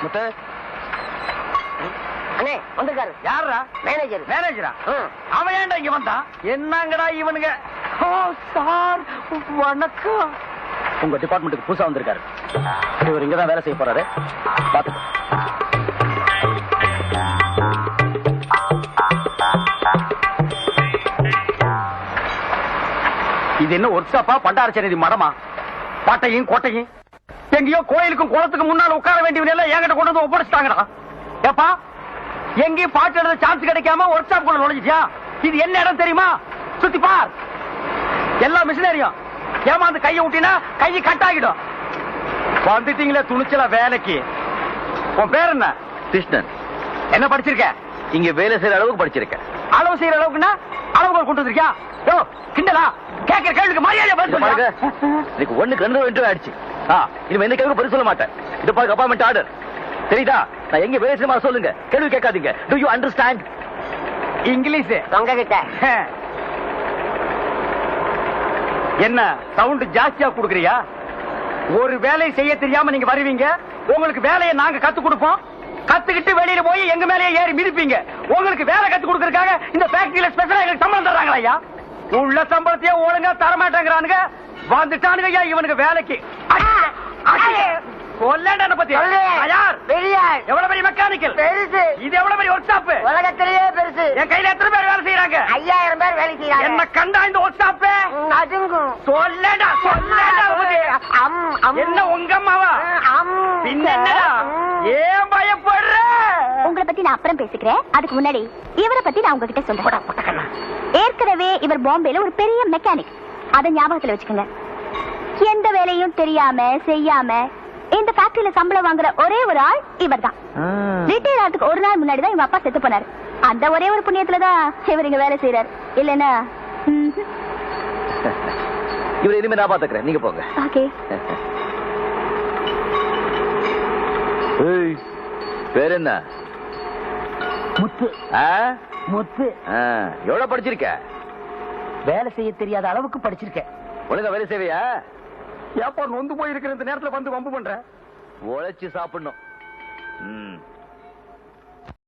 முத்து அண்ணே வந்திருக்காரு. யாரா? மேனேஜர். மேனேஜரா? அவன் ஏன்டா இங்க வந்தான்? என்னங்கடா இவனுங்க? சார் வணக்கம். உங்க டிபார்ட்மெண்ட்டுக்கு புதுசா வந்திருக்காரு. இவர் இங்கதான் வேலை செய்ய போறாரு. பாத்துக்கோ. இது என்ன ஒர்க் ஷாப்பா பண்டாரச்சேரி மடமா? பாட்டையும் கோட்டையும் எங்கேயோ கோயிலுக்கும் குளத்துக்கு முன்னால உட்கார வேண்டியவங்க எல்லாம் என்கிட்ட கொண்டு வந்து ஒப்படைச்சிட்டாங்கடா. ஏப்பா எங்கேயும் பாட்டு எழுத சான்ஸ் கிடைக்காம ஒர்க் ஷாப் குள்ள நுழைஞ்சிட்டியா? இது என்ன இடம் தெரியுமா? சுத்தி பார். எல்லா மிஷினரியும் ஏமாந்து கையை விட்டினா கையை கட் ஆகிடும். வந்துட்டீங்களே துணிச்சல வேலைக்கு. உன் பேர் என்ன? கிருஷ்ணன். என்ன படிச்சிருக்க? இங்க வேலை செய்யற அளவுக்கு படிச்சிருக்க. அளவு செய்யற அளவுக்குன்னா அளவுக்கு கொண்டு வந்திருக்கியா? யோ கிண்டலா? கேட்கிற கேள்விக்கு மரியாதை பதில் சொல்லுங்க. எனக்கு ஒண்ணுக்கு 2 இன்டர்வியூ ஆயிடுச்சு. இனிமே எந்த கேள்வி பதில் சொல்ல மாட்டேன். இது பாருங்க அப்பாயின்மெண்ட் ஆர்டர். தெரியுதா? நான் எங்க வேலை செய்யமா சொல்லுங்க. கேள்வி கேட்காதீங்க. To you understand English? தொங்க கிட்ட என்ன சவுண்ட் ஜாஸ்தியா குடுக்குறியா? ஒரு வேலையை செய்ய தெரியாம நீங்க வருவீங்க. உங்களுக்கு வேலையை நாங்க கத்து கொடுப்போம். கத்துக்கிட்டு வெளியில போய் எங்க மேலேயே ஏறி மிதிப்பீங்க. உங்களுக்கு வேலை கத்து கொடுக்கறதுக்காக இந்த ஃபேக்டரியில ஸ்பெஷலா எங்களுக்கு சம்பளம் தர்றாங்களா ஐயா? உள்ள சம்பளத்தையே ஒழுங்கா தரமாட்டேங்கிறானுங்க. வந்துட்டானுங்க ஐயா இவனுக்கு வேலைக்கு. கொல்லண்டன பத்தி யார்? பெரியார். எவ்வளவு பெரிய மெக்கானிக்கல்? பெருசு. இது எவ்வளவு பெரிய ஒர்க் ஷாப்? உலகத்திலேயே பெருசு. என் கையில எத்தனை பேர் வேலை செய்யறாங்க? 5000 பேர் வேலை செய்யறாங்க. என்ன கண்டா இந்த ஒர்க் ஷாப் நடுங்கும். சொல்லடா சொல்லடா. என்ன உங்க அம்மாவா? பின்ன என்னடா? ஏன் பயப்படுற? உங்களை பத்தி நான் அப்புறம் பேசிக்கிறேன். அதுக்கு முன்னாடி இவரை பத்தி நான் உங்ககிட்ட சொல்றேன். ஏற்கனவே இவர் பாம்பேல ஒரு பெரிய மெக்கானிக். அதை ஞாபகத்துல வச்சுக்கோங்க. எந்த வேலையும் தெரியாம செய்யாம இந்த ஃபேக்டரியில சம்பளம் வாங்குற ஒரே ஒரு ஆள் இவர் தான். ரிட்டையர் ஆகிறதுக்கு ஒரு நாள் முன்னாடி தான் இவங்க அப்பா செத்து போனாரு. அந்த ஒரே ஒரு புண்ணியத்துலதான் இவர் இங்க வேலை செய்யறாரு. இல்லன்னா இவரை இனிமே நான் பாத்துக்கிறேன். நீங்க போங்க. ஓகே. பேர் என்ன? முத்து. முத்து. எவ்வளவு படிச்சிருக்க? வேலை செய்ய தெரியாத அளவுக்கு படிச்சிருக்கேன். ஒழுங்கா வேலை செய்வியா? ஏப்பா நொந்து போயிருக்கிற இந்த நேரத்துல வந்து வம்பு பண்ற? உழைச்சு சாப்பிடணும்.